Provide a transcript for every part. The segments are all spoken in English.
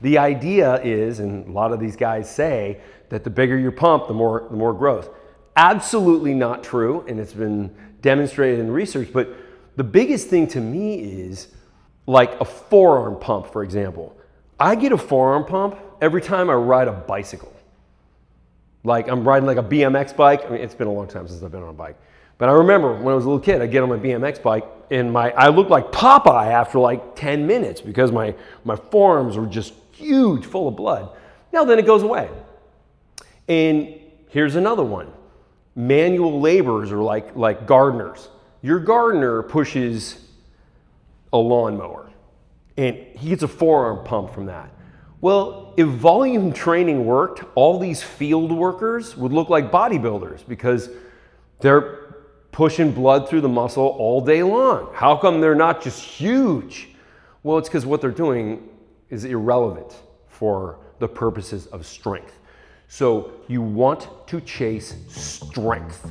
the idea is, and a lot of these guys say, that the bigger your pump, the more growth. Absolutely not true, and it's been demonstrated in research, but the biggest thing to me is like a forearm pump, for example. I get a forearm pump every time I ride a bicycle. Like I'm riding like a BMX bike. I mean, it's been a long time since I've been on a bike. But I remember when I was a little kid, I'd get on my BMX bike and I looked like Popeye after like 10 minutes because my forearms were just huge, full of blood. Now then it goes away. And here's another one. Manual laborers are like gardeners. Your gardener pushes a lawnmower and he gets a forearm pump from that. Well, if volume training worked, all these field workers would look like bodybuilders because they're pushing blood through the muscle all day long. How come they're not just huge? Well, it's because what they're doing is irrelevant for the purposes of strength. So you want to chase strength.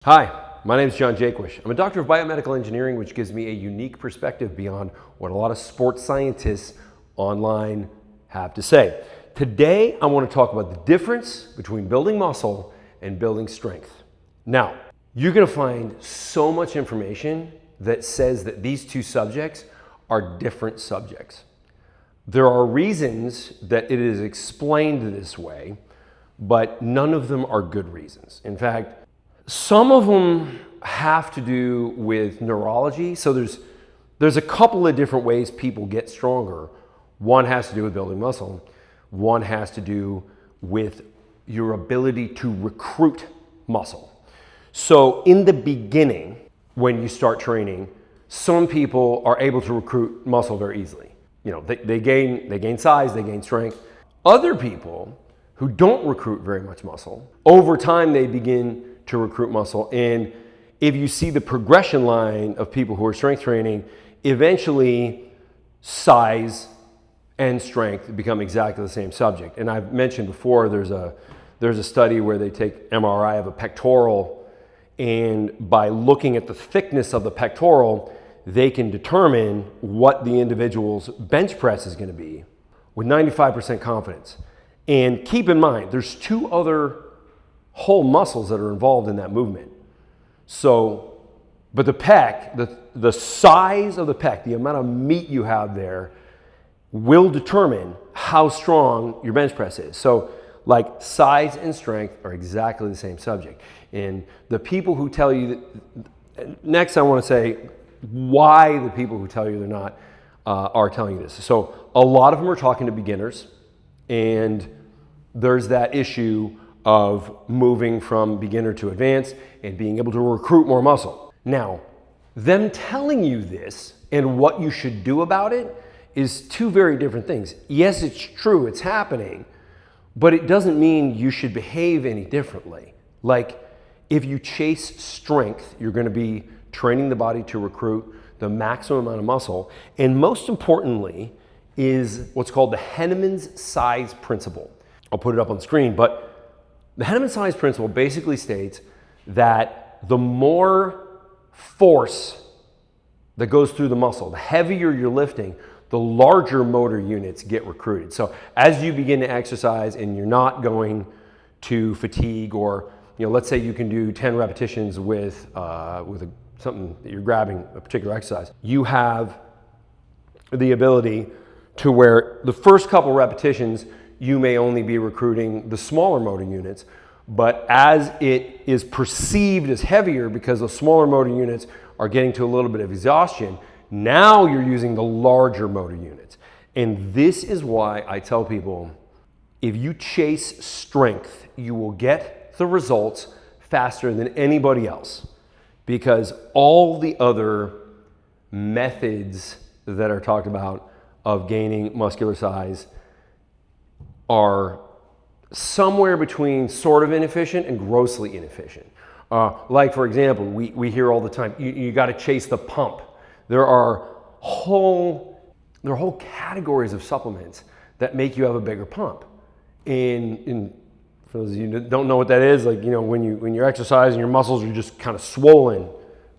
Hi. My name is Jaquish. I'm a doctor of biomedical engineering, which gives me a unique perspective beyond what a lot of sports scientists online have to say. Today, I want to talk about the difference between building muscle and building strength. Now, you're going to find so much information that says that these two subjects are different subjects. There are reasons that it is explained this way, but none of them are good reasons. In fact, some of them have to do with neurology. So there's a couple of different ways people get stronger. One has to do with building muscle. One has to do with your ability to recruit muscle. So in the beginning, when you start training, some people are able to recruit muscle very easily. You know, they gain size, they gain strength. Other people who don't recruit very much muscle, over time they begin to recruit muscle. And if you see the progression line of people who are strength training, eventually size and strength become exactly the same subject. And I've mentioned before, there's a study where they take MRI of a pectoral, and by looking at the thickness of the pectoral, they can determine what the individual's bench press is going to be with 95% confidence. And keep in mind, there's two other whole muscles that are involved in that movement. So, but the pec, the size of the pec, the amount of meat you have there will determine how strong your bench press is. So like size and strength are exactly the same subject. And the people who tell you that, next I want to say why the people who tell you they're not are telling you this. So a lot of them are talking to beginners, and there's that issue of moving from beginner to advanced and being able to recruit more muscle. Now, them telling you this and what you should do about it is two very different things. Yes, it's true, it's happening, but it doesn't mean you should behave any differently. Like, if you chase strength, you're going to be training the body to recruit the maximum amount of muscle, and most importantly is what's called the Henneman Size Principle. I'll put it up on the screen, but the Henneman Size Principle basically states that the more force that goes through the muscle, the heavier you're lifting, the larger motor units get recruited. So as you begin to exercise and you're not going to fatigue, or let's say you can do 10 repetitions with something that you're grabbing, a particular exercise, you have the ability to where the first couple repetitions you may only be recruiting the smaller motor units, but as it is perceived as heavier because the smaller motor units are getting to a little bit of exhaustion, now you're using the larger motor units. And this is why I tell people, if you chase strength, you will get the results faster than anybody else, because all the other methods that are talked about of gaining muscular size are somewhere between sort of inefficient and grossly inefficient. Like, for example, we hear all the time, you got to chase the pump. There are whole categories of supplements that make you have a bigger pump. And for those of you who don't know what that is, like, when you're exercising, your muscles are just kind of swollen.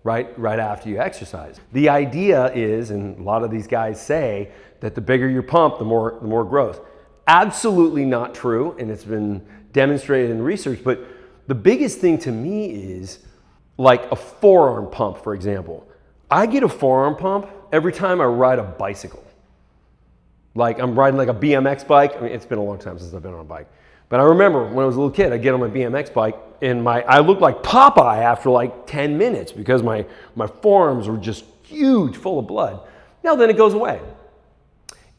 right after you exercise. The idea is, and a lot of these guys say, that the bigger your pump, the more growth. Absolutely not true, and it's been demonstrated in research, but the biggest thing to me is like a forearm pump, for example. I get a forearm pump every time I ride a bicycle. Like I'm riding like a BMX bike. I mean, it's been a long time since I've been on a bike. But I remember when I was a little kid, I'd get on my BMX bike and I looked like Popeye after like 10 minutes because my forearms were just huge, full of blood. Now then it goes away.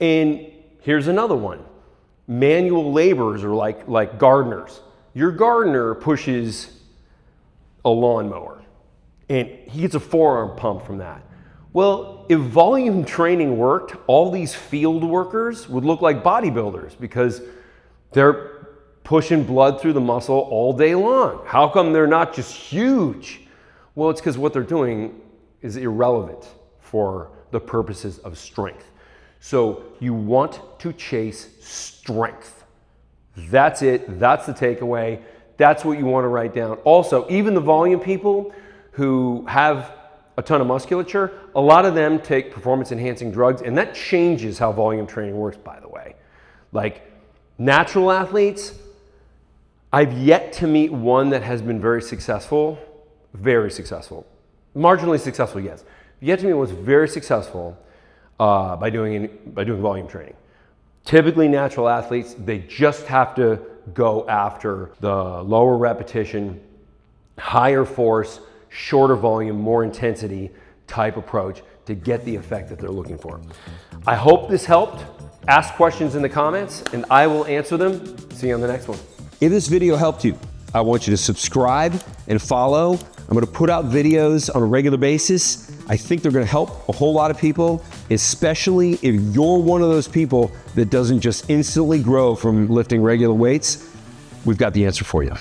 And here's another one. Manual laborers are like gardeners. Your gardener pushes a lawnmower and he gets a forearm pump from that. Well, if volume training worked, all these field workers would look like bodybuilders because they're pushing blood through the muscle all day long. How come they're not just huge? Well, it's because what they're doing is irrelevant for the purposes of strength. So you want to chase strength. That's it. That's the takeaway. That's what you want to write down. Also, even the volume people who have a ton of musculature, a lot of them take performance enhancing drugs, and that changes how volume training works, by the way. Like natural athletes, I've yet to meet one that has been very successful. Marginally successful, yes. Yet to meet one was very successful by doing volume training. Typically natural athletes, they just have to go after the lower repetition, higher force, shorter volume, more intensity type approach to get the effect that they're looking for. I hope this helped. Ask questions in the comments and I will answer them. See you on the next one. If this video helped you, I want you to subscribe and follow. I'm going to put out videos on a regular basis. I think they're going to help a whole lot of people, especially if you're one of those people that doesn't just instantly grow from lifting regular weights. We've got the answer for you.